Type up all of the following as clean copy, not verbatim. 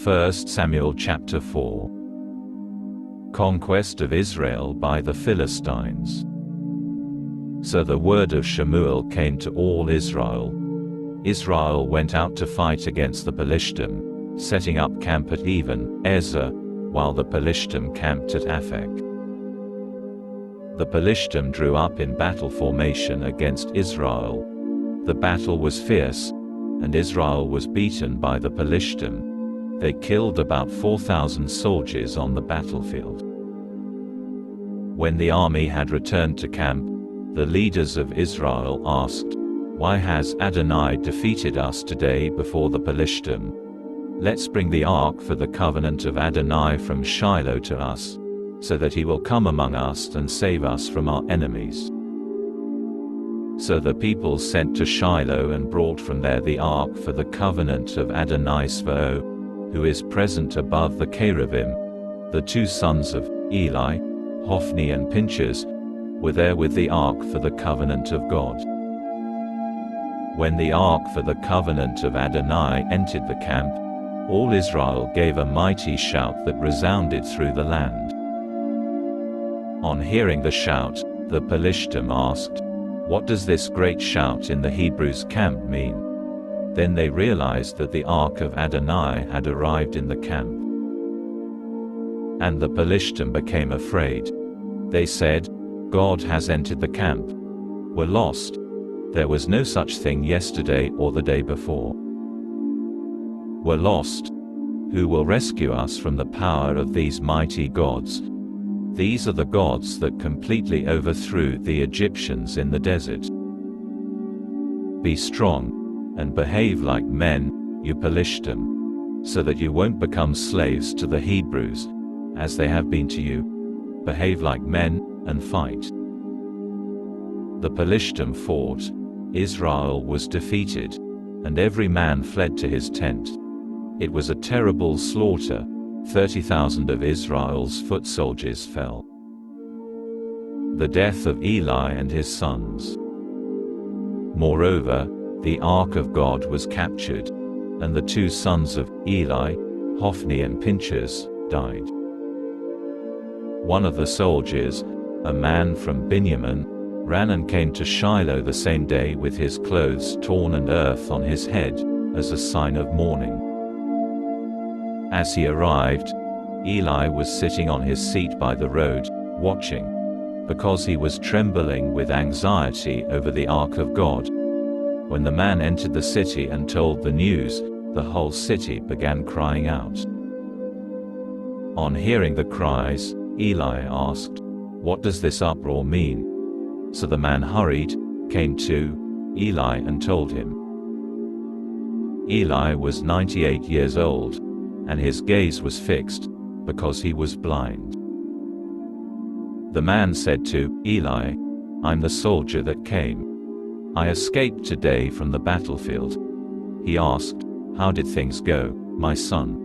1 Samuel chapter 4. Conquest of Israel by the Philistines. So the word of Shemuel came to all Israel. Israel went out to fight against the Philistines, setting up camp at Even Ezer, while the Philistines camped at Aphek. The Philistines drew up in battle formation against Israel. The battle was fierce, and Israel was beaten by the Philistines. They killed about 4,000 soldiers on the battlefield. When the army had returned to camp, the leaders of Israel asked, "Why has Adonai defeated us today before the Philistines? Let's bring the ark for the covenant of Adonai from Shiloh to us, so that he will come among us and save us from our enemies." So the people sent to Shiloh and brought from there the ark for the covenant of Adonai Svaoth, who is present above the cherubim. The two sons of Eli, Hophni and Phinehas, were there with the ark for the covenant of God. When the ark for the covenant of Adonai entered the camp, all Israel gave a mighty shout that resounded through the land. On hearing the shout, the Philistines asked, "What does this great shout in the Hebrews' camp mean?" Then they realized that the ark of Adonai had arrived in the camp. And the Philistines became afraid. They said, "God has entered the camp. We're lost. There was no such thing yesterday or the day before. We're lost. Who will rescue us from the power of these mighty gods? These are the gods that completely overthrew the Egyptians in the desert. Be strong and behave like men, you Philistines, so that you won't become slaves to the Hebrews, as they have been to you. Behave like men and fight." The Philistines fought. Israel was defeated, and every man fled to his tent. It was a terrible slaughter. 30,000 of Israel's foot soldiers fell. The death of Eli and his sons. Moreover, the ark of God was captured, and the two sons of Eli, Hophni and Phinehas, died. One of the soldiers, a man from Benjamin, ran and came to Shiloh the same day with his clothes torn and earth on his head, as a sign of mourning. As he arrived, Eli was sitting on his seat by the road, watching, because he was trembling with anxiety over the ark of God. When the man entered the city and told the news, the whole city began crying out. On hearing the cries, Eli asked, "What does this uproar mean?" So the man hurried, came to Eli and told him. Eli was 98 years old, and his gaze was fixed, because he was blind. The man said to Eli, "I'm the soldier that came. I escaped today from the battlefield." He asked, "How did things go, my son?"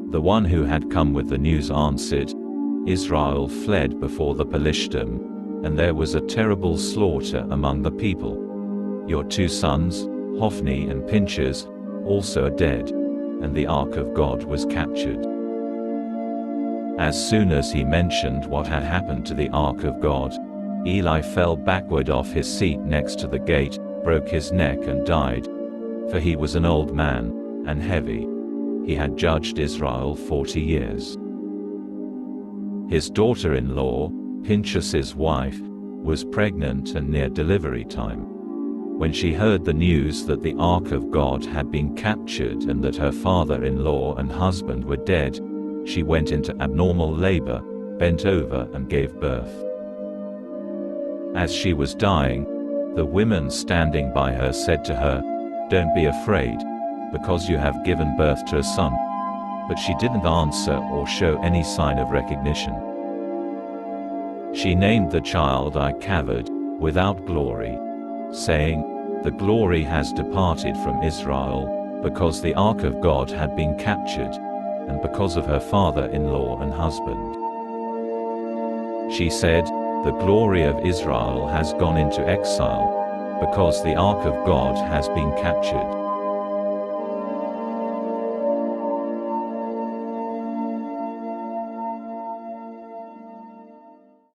The one who had come with the news answered, "Israel fled before the Philistines, and there was a terrible slaughter among the people. Your two sons, Hophni and Phinehas, also are dead, and the ark of God was captured." As soon as he mentioned what had happened to the ark of God, Eli fell backward off his seat next to the gate, broke his neck and died, for he was an old man, and heavy. He had judged Israel 40 years. His daughter-in-law, Phinehas's wife, was pregnant and near delivery time. When she heard the news that the ark of God had been captured and that her father-in-law and husband were dead, she went into abnormal labor, bent over and gave birth. As she was dying, the women standing by her said to her, "Don't be afraid, because you have given birth to a son." But she didn't answer or show any sign of recognition. She named the child Ichabod, without glory, saying, "The glory has departed from Israel, because the ark of God had been captured, and because of her father-in-law and husband." She said, "The glory of Israel has gone into exile, because the ark of God has been captured."